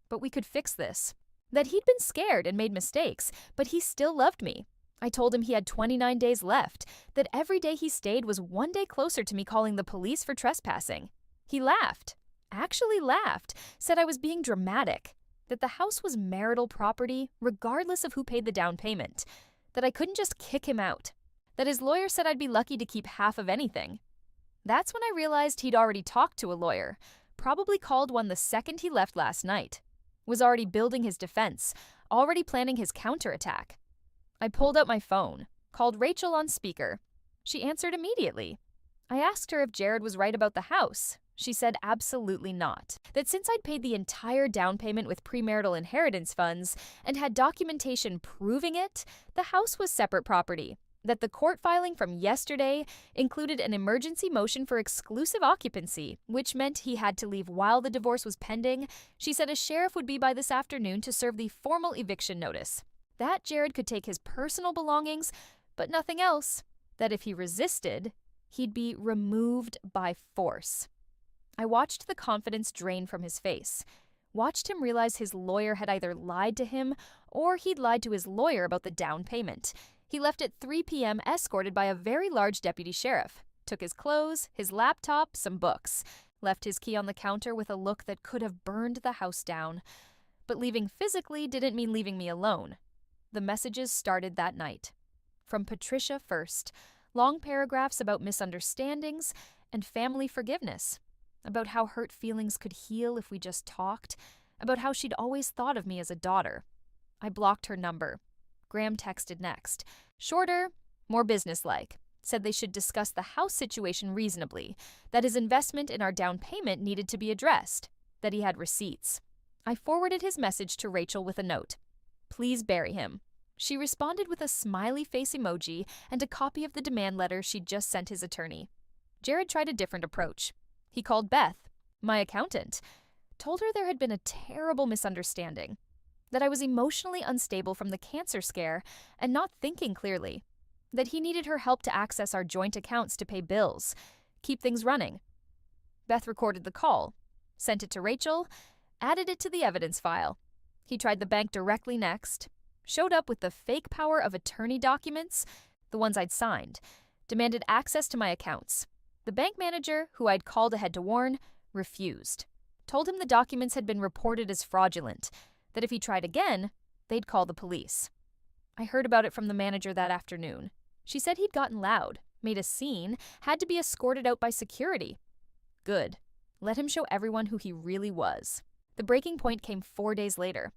But we could fix this. That he'd been scared and made mistakes, but he still loved me. I told him he had 29 days left, that every day he stayed was one day closer to me calling the police for trespassing. He laughed. Actually laughed. Said I was being dramatic. That the house was marital property, regardless of who paid the down payment. That I couldn't just kick him out. That his lawyer said I'd be lucky to keep half of anything. That's when I realized he'd already talked to a lawyer. Probably called one the second he left last night. Was already building his defense. Already planning his counterattack. I pulled out my phone, called Rachel on speaker. She answered immediately. I asked her if Jared was right about the house. She said absolutely not. That since I'd paid the entire down payment with premarital inheritance funds and had documentation proving it, the house was separate property. That the court filing from yesterday included an emergency motion for exclusive occupancy, which meant he had to leave while the divorce was pending. She said a sheriff would be by this afternoon to serve the formal eviction notice. That Jared could take his personal belongings, but nothing else. That if he resisted, he'd be removed by force. I watched the confidence drain from his face. Watched him realize his lawyer had either lied to him or he'd lied to his lawyer about the down payment. He left at 3 p.m. escorted by a very large deputy sheriff. Took his clothes, his laptop, some books. Left his key on the counter with a look that could have burned the house down. But leaving physically didn't mean leaving me alone. The messages started that night. From Patricia first, long paragraphs about misunderstandings and family forgiveness, about how hurt feelings could heal if we just talked, about how she'd always thought of me as a daughter. I blocked her number. Graham texted next. Shorter, more businesslike. Said they should discuss the house situation reasonably, that his investment in our down payment needed to be addressed, that he had receipts. I forwarded his message to Rachel with a note. Please bury him. She responded with a smiley face emoji and a copy of the demand letter she'd just sent his attorney. Jared tried a different approach. He called Beth, my accountant, told her there had been a terrible misunderstanding, that I was emotionally unstable from the cancer scare and not thinking clearly, that he needed her help to access our joint accounts to pay bills, keep things running. Beth recorded the call, sent it to Rachel, added it to the evidence file. He tried the bank directly next, showed up with the fake power of attorney documents, the ones I'd signed, demanded access to my accounts. The bank manager, who I'd called ahead to warn, refused. Told him the documents had been reported as fraudulent, that if he tried again, they'd call the police. I heard about it from the manager that afternoon. She said he'd gotten loud, made a scene, had to be escorted out by security. Good. Let him show everyone who he really was. The breaking point came 4 days later.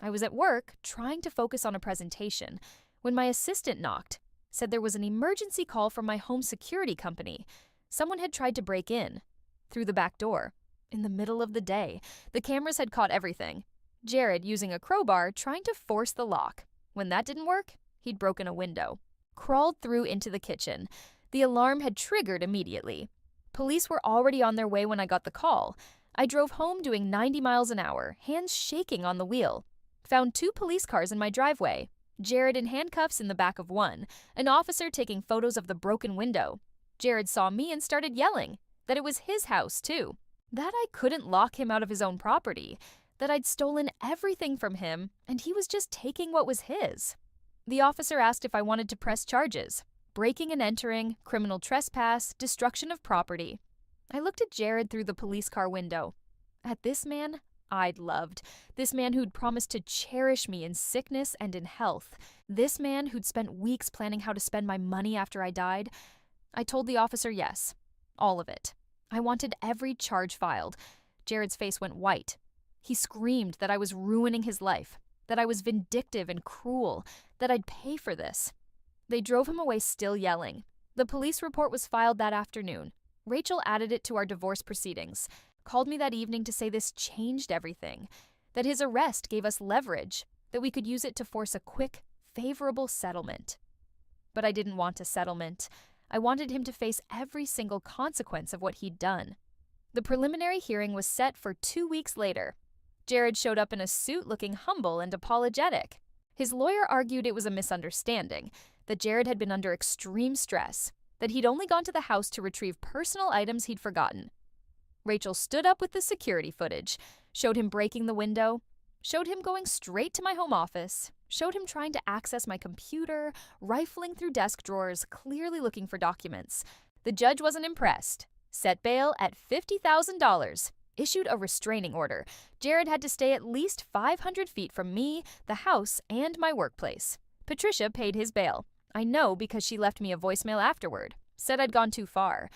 I was at work, trying to focus on a presentation, when my assistant knocked, said there was an emergency call from my home security company. Someone had tried to break in, through the back door, in the middle of the day. The cameras had caught everything. Jared, using a crowbar, trying to force the lock. When that didn't work, he'd broken a window. Crawled through into the kitchen. The alarm had triggered immediately. Police were already on their way when I got the call. I drove home doing 90 miles an hour, hands shaking on the wheel. Found 2 police cars in my driveway. Jared in handcuffs in the back of one, an officer taking photos of the broken window. Jared saw me and started yelling that it was his house, too. That I couldn't lock him out of his own property. That I'd stolen everything from him and he was just taking what was his. The officer asked if I wanted to press charges. Breaking and entering, criminal trespass, destruction of property. I looked at Jared through the police car window. At this man I'd loved. This man who'd promised to cherish me in sickness and in health. This man who'd spent weeks planning how to spend my money after I died. I told the officer yes. All of it. I wanted every charge filed. Jared's face went white. He screamed that I was ruining his life, that I was vindictive and cruel, that I'd pay for this. They drove him away still yelling. The police report was filed that afternoon. Rachel added it to our divorce proceedings, called me that evening to say this changed everything, that his arrest gave us leverage, that we could use it to force a quick, favorable settlement. But I didn't want a settlement. I wanted him to face every single consequence of what he'd done. The preliminary hearing was set for 2 weeks later. Jared showed up in a suit looking humble and apologetic. His lawyer argued it was a misunderstanding, that Jared had been under extreme stress, that he'd only gone to the house to retrieve personal items he'd forgotten. Rachel stood up with the security footage, showed him breaking the window, showed him going straight to my home office, showed him trying to access my computer, rifling through desk drawers, clearly looking for documents. The judge wasn't impressed. Set bail at $50,000. Issued a restraining order. Jared had to stay at least 500 feet from me, the house, and my workplace. Patricia paid his bail. I know because she left me a voicemail afterward. Said I'd gone too far.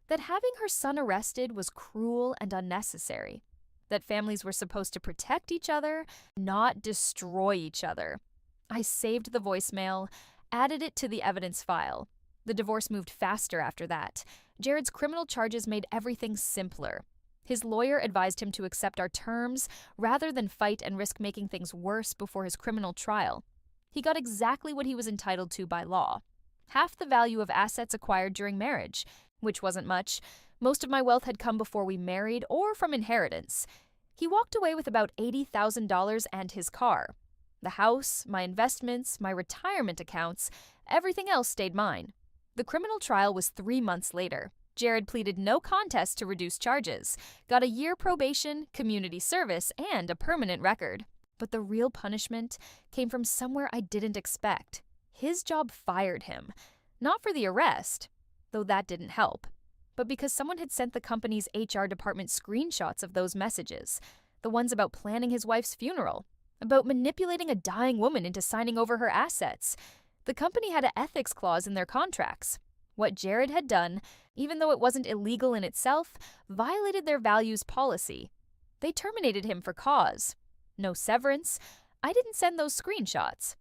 That having her son arrested was cruel and unnecessary. That families were supposed to protect each other, not destroy each other. I saved the voicemail, added it to the evidence file. The divorce moved faster after that. Jared's criminal charges made everything simpler. His lawyer advised him to accept our terms rather than fight and risk making things worse before his criminal trial. He got exactly what he was entitled to by law. Half the value of assets acquired during marriage, which wasn't much. Most of my wealth had come before we married or from inheritance. He walked away with about $80,000 and his car. The house, my investments, my retirement accounts, everything else stayed mine. The criminal trial was 3 months later. Jared pleaded no contest to reduce charges, got a year probation, community service, and a permanent record. But the real punishment came from somewhere I didn't expect. His job fired him. Not for the arrest, though that didn't help, but because someone had sent the company's HR department screenshots of those messages, the ones about planning his wife's funeral, about manipulating a dying woman into signing over her assets. The company had an ethics clause in their contracts. What Jared had done, even though it wasn't illegal in itself, violated their values policy. They terminated him for cause. No severance. I didn't send those screenshots.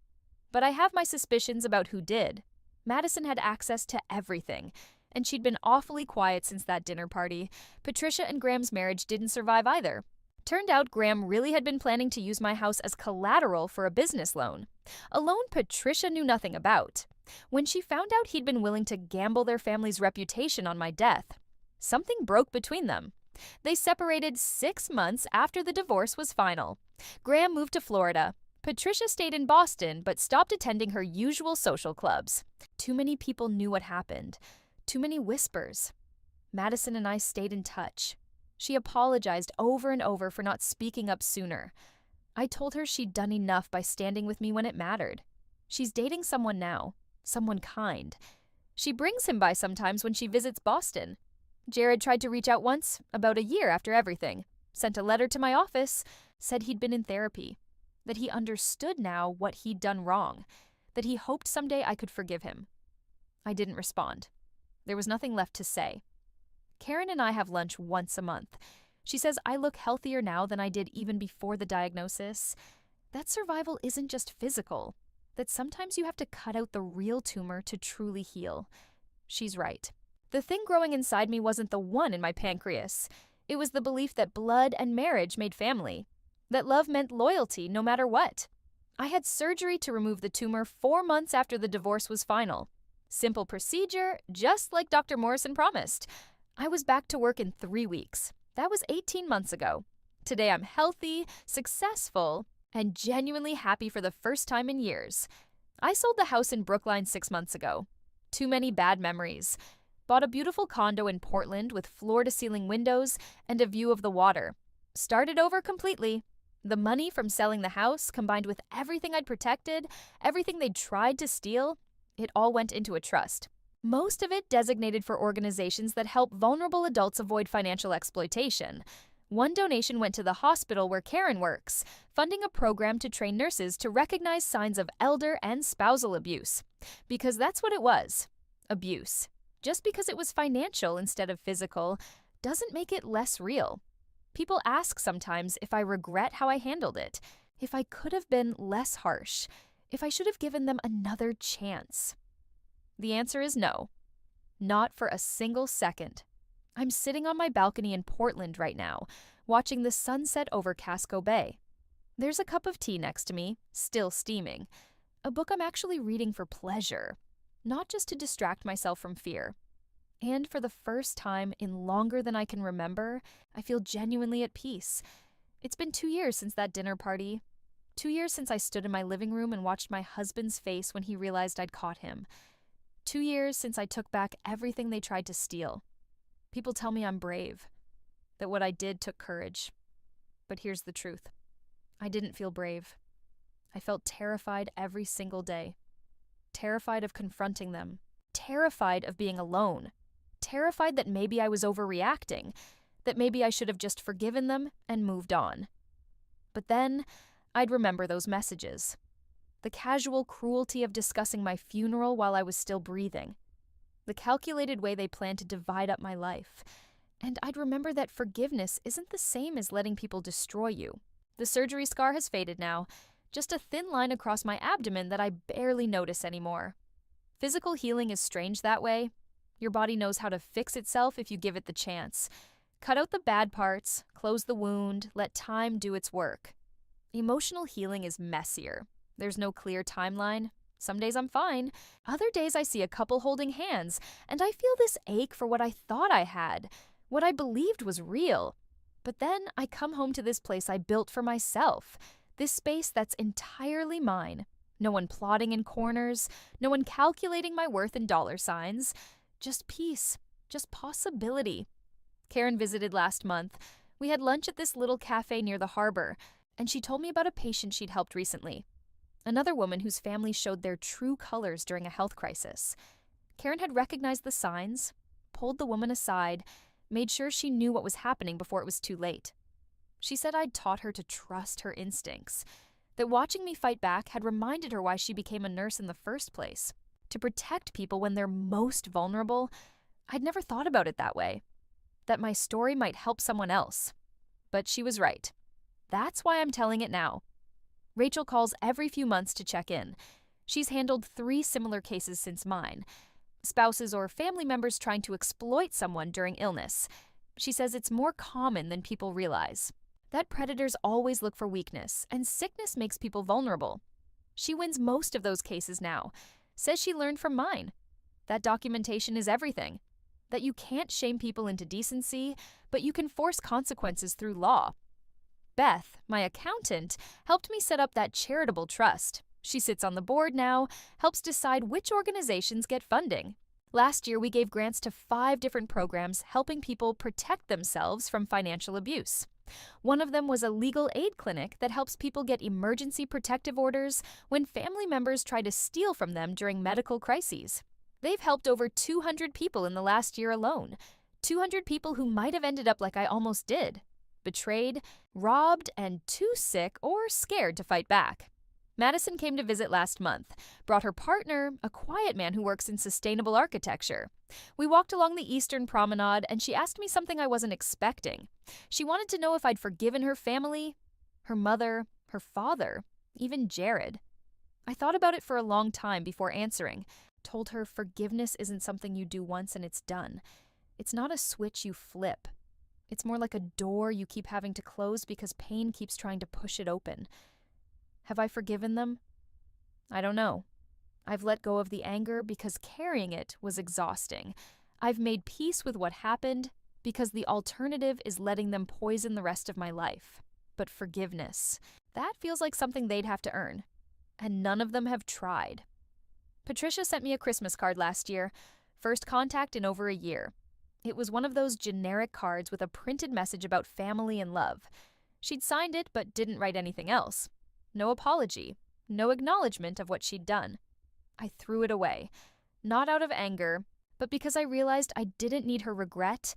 But I have my suspicions about who did. Madison had access to everything, and she'd been awfully quiet since that dinner party. Patricia and Graham's marriage didn't survive either. Turned out Graham really had been planning to use my house as collateral for a business loan. A loan Patricia knew nothing about. When she found out he'd been willing to gamble their family's reputation on my death, something broke between them. They separated 6 months after the divorce was final. Graham moved to Florida. Patricia stayed in Boston, but stopped attending her usual social clubs. Too many people knew what happened. Too many whispers. Madison and I stayed in touch. She apologized over and over for not speaking up sooner. I told her she'd done enough by standing with me when it mattered. She's dating someone now, someone kind. She brings him by sometimes when she visits Boston. Jared tried to reach out once, about a year after everything, sent a letter to my office, said he'd been in therapy, that he understood now what he'd done wrong, that he hoped someday I could forgive him. I didn't respond. There was nothing left to say. Karen and I have lunch once a month. She says I look healthier now than I did even before the diagnosis. That survival isn't just physical, that sometimes you have to cut out the real tumor to truly heal. She's right. The thing growing inside me wasn't the one in my pancreas. It was the belief that blood and marriage made family, that love meant loyalty no matter what. I had surgery to remove the tumor 4 months after the divorce was final. Simple procedure, just like Dr. Morrison promised. I was back to work in 3 weeks. That was 18 months ago. Today I'm healthy, successful, and genuinely happy for the first time in years. I sold the house in Brookline 6 months ago. Too many bad memories. Bought a beautiful condo in Portland with floor-to-ceiling windows and a view of the water. Started over completely. The money from selling the house, combined with everything I'd protected, everything they'd tried to steal, it all went into a trust. Most of it designated for organizations that help vulnerable adults avoid financial exploitation. One donation went to the hospital where Karen works, funding a program to train nurses to recognize signs of elder and spousal abuse. Because that's what it was. Abuse. Just because it was financial instead of physical doesn't make it less real. People ask sometimes if I regret how I handled it, if I could have been less harsh, if I should have given them another chance. The answer is no. Not for a single second. I'm sitting on my balcony in Portland right now, watching the sunset over Casco Bay. There's a cup of tea next to me, still steaming. A book I'm actually reading for pleasure, not just to distract myself from fear. And for the first time in longer than I can remember, I feel genuinely at peace. It's been 2 years since that dinner party. 2 years since I stood in my living room and watched my husband's face when he realized I'd caught him. 2 years since I took back everything they tried to steal. People tell me I'm brave, that what I did took courage. But here's the truth. I didn't feel brave. I felt terrified every single day. Terrified of confronting them. Terrified of being alone. Terrified that maybe I was overreacting, that maybe I should have just forgiven them and moved on. But then, I'd remember those messages. The casual cruelty of discussing my funeral while I was still breathing. The calculated way they planned to divide up my life. And I'd remember that forgiveness isn't the same as letting people destroy you. The surgery scar has faded now, just a thin line across my abdomen that I barely notice anymore. Physical healing is strange that way. Your body knows how to fix itself if you give it the chance. Cut out the bad parts, close the wound, let time do its work. Emotional healing is messier. There's no clear timeline. Some days I'm fine. Other days I see a couple holding hands, and I feel this ache for what I thought I had, what I believed was real. But then I come home to this place I built for myself, this space that's entirely mine. No one plotting in corners, no one calculating my worth in dollar signs. Just peace, just possibility. Karen visited last month. We had lunch at this little cafe near the harbor, and she told me about a patient she'd helped recently. Another woman whose family showed their true colors during a health crisis. Karen had recognized the signs, pulled the woman aside, made sure she knew what was happening before it was too late. She said I'd taught her to trust her instincts, that watching me fight back had reminded her why she became a nurse in the first place, to protect people when they're most vulnerable. I'd never thought about it that way, that my story might help someone else. But she was right. That's why I'm telling it now. Rachel calls every few months to check in. She's handled 3 similar cases since mine. Spouses or family members trying to exploit someone during illness. She says it's more common than people realize. That predators always look for weakness, and sickness makes people vulnerable. She wins most of those cases now. Says she learned from mine. That documentation is everything. That you can't shame people into decency, but you can force consequences through law. Beth, my accountant, helped me set up that charitable trust. She sits on the board now, helps decide which organizations get funding. Last year, we gave grants to 5 different programs helping people protect themselves from financial abuse. One of them was a legal aid clinic that helps people get emergency protective orders when family members try to steal from them during medical crises. They've helped over 200 people in the last year alone. 200 people who might have ended up like I almost did. Betrayed, robbed, and too sick or scared to fight back. Madison came to visit last month, brought her partner, a quiet man who works in sustainable architecture. We walked along the Eastern Promenade, and she asked me something I wasn't expecting. She wanted to know if I'd forgiven her family, her mother, her father, even Jared. I thought about it for a long time before answering. Told her forgiveness isn't something you do once and it's done. It's not a switch you flip. It's more like a door you keep having to close because pain keeps trying to push it open. Have I forgiven them? I don't know. I've let go of the anger because carrying it was exhausting. I've made peace with what happened because the alternative is letting them poison the rest of my life. But forgiveness, that feels like something they'd have to earn. And none of them have tried. Patricia sent me a Christmas card last year, first contact in over a year. It was one of those generic cards with a printed message about family and love. She'd signed it but didn't write anything else. No apology, no acknowledgement of what she'd done. I threw it away, not out of anger, but because I realized I didn't need her regret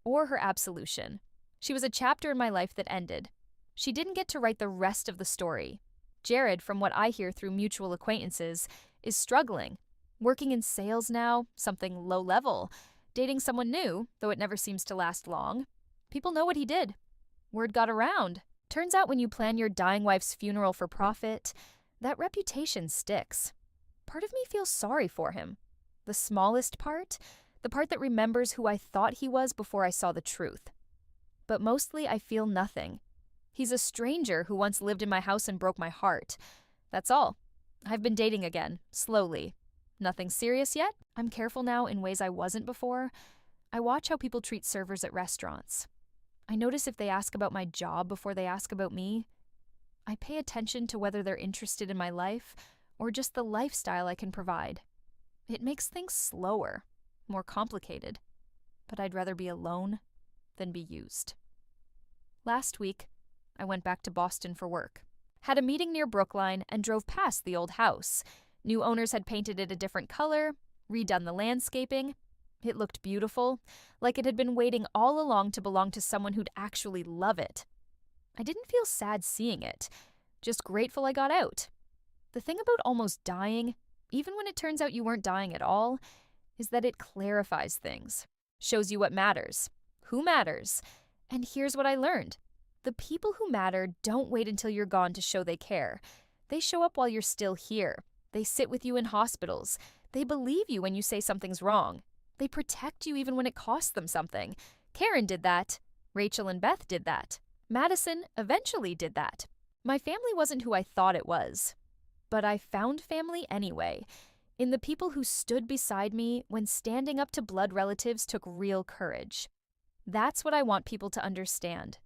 or her absolution. She was a chapter in my life that ended. She didn't get to write the rest of the story. Jared, from what I hear through mutual acquaintances, is struggling, working in sales now, something low level, dating someone new, though it never seems to last long. People know what he did. Word got around. Turns out when you plan your dying wife's funeral for profit, that reputation sticks. Part of me feels sorry for him. The smallest part, the part that remembers who I thought he was before I saw the truth. But mostly I feel nothing. He's a stranger who once lived in my house and broke my heart. That's all. I've been dating again, slowly. Nothing serious yet. I'm careful now in ways I wasn't before. I watch how people treat servers at restaurants. I notice if they ask about my job before they ask about me. I pay attention to whether they're interested in my life or just the lifestyle I can provide. It makes things slower, more complicated. But I'd rather be alone than be used. Last week, I went back to Boston for work. Had a meeting near Brookline and drove past the old house. New owners had painted it a different color, redone the landscaping. It looked beautiful, like it had been waiting all along to belong to someone who'd actually love it. I didn't feel sad seeing it, just grateful I got out. The thing about almost dying, even when it turns out you weren't dying at all, is that it clarifies things, shows you what matters, who matters. And here's what I learned. The people who matter don't wait until you're gone to show they care. They show up while you're still here. They sit with you in hospitals. They believe you when you say something's wrong. They protect you even when it costs them something. Karen did that. Rachel and Beth did that. Madison eventually did that. My family wasn't who I thought it was. But I found family anyway, in the people who stood beside me when standing up to blood relatives took real courage. That's what I want people to understand.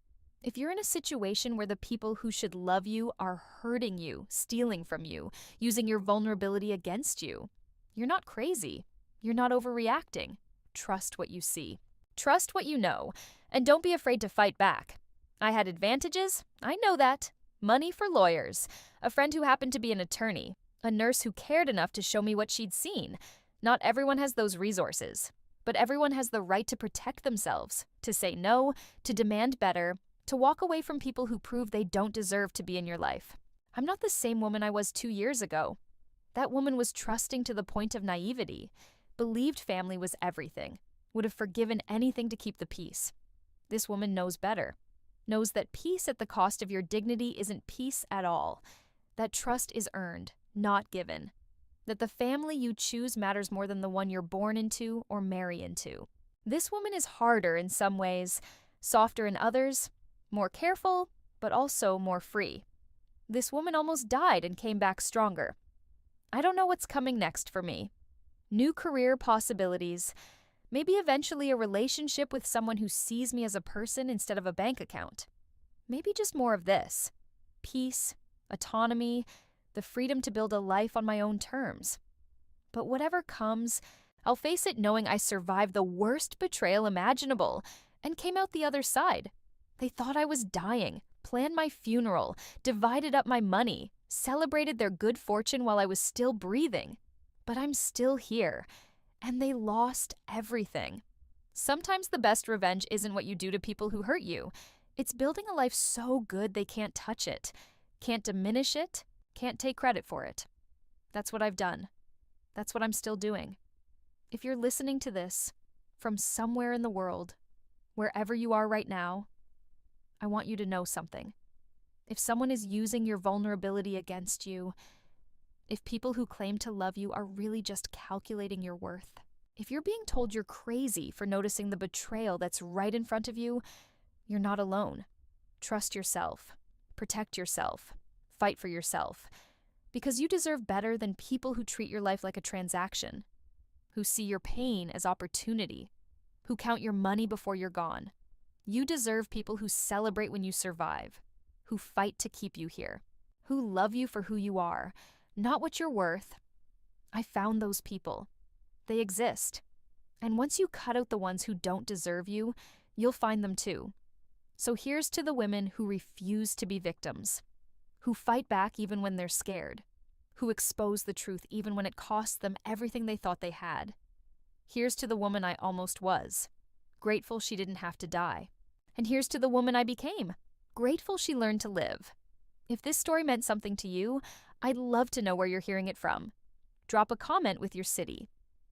If you're in a situation where the people who should love you are hurting you, stealing from you, using your vulnerability against you, you're not crazy. You're not overreacting. Trust what you see. Trust what you know, and don't be afraid to fight back. I had advantages, I know that. Money for lawyers, a friend who happened to be an attorney, a nurse who cared enough to show me what she'd seen. Not everyone has those resources, but everyone has the right to protect themselves, to say no, to demand better, to walk away from people who prove they don't deserve to be in your life. I'm not the same woman I was 2 years ago. That woman was trusting to the point of naivety, believed family was everything, would have forgiven anything to keep the peace. This woman knows better, knows that peace at the cost of your dignity isn't peace at all, that trust is earned, not given, that the family you choose matters more than the one you're born into or marry into. This woman is harder in some ways, softer in others, more careful, but also more free. This woman almost died and came back stronger. I don't know what's coming next for me. New career possibilities, maybe eventually a relationship with someone who sees me as a person instead of a bank account. Maybe just more of this. Peace, autonomy, the freedom to build a life on my own terms. But whatever comes, I'll face it knowing I survived the worst betrayal imaginable and came out the other side. They thought I was dying, planned my funeral, divided up my money, celebrated their good fortune while I was still breathing. But I'm still here, and they lost everything. Sometimes the best revenge isn't what you do to people who hurt you. It's building a life so good they can't touch it, can't diminish it, can't take credit for it. That's what I've done. That's what I'm still doing. If you're listening to this from somewhere in the world, wherever you are right now, I want you to know something. If someone is using your vulnerability against you, if people who claim to love you are really just calculating your worth, if you're being told you're crazy for noticing the betrayal that's right in front of you, you're not alone. Trust yourself. Protect yourself. Fight for yourself. Because you deserve better than people who treat your life like a transaction, who see your pain as opportunity, who count your money before you're gone. You deserve people who celebrate when you survive, who fight to keep you here, who love you for who you are, not what you're worth. I found those people. They exist. And once you cut out the ones who don't deserve you, you'll find them too. So here's to the women who refuse to be victims, who fight back even when they're scared, who expose the truth even when it costs them everything they thought they had. Here's to the woman I almost was, grateful she didn't have to die. And here's to the woman I became, grateful she learned to live. If this story meant something to you, I'd love to know where you're hearing it from. Drop a comment with your city.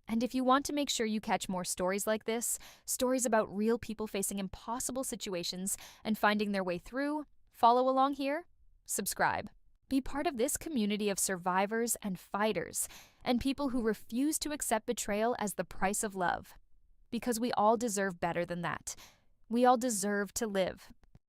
And if you want to make sure you catch more stories like this, stories about real people facing impossible situations and finding their way through, follow along here, subscribe. Be part of this community of survivors and fighters, and people who refuse to accept betrayal as the price of love. Because we all deserve better than that. We all deserve to live,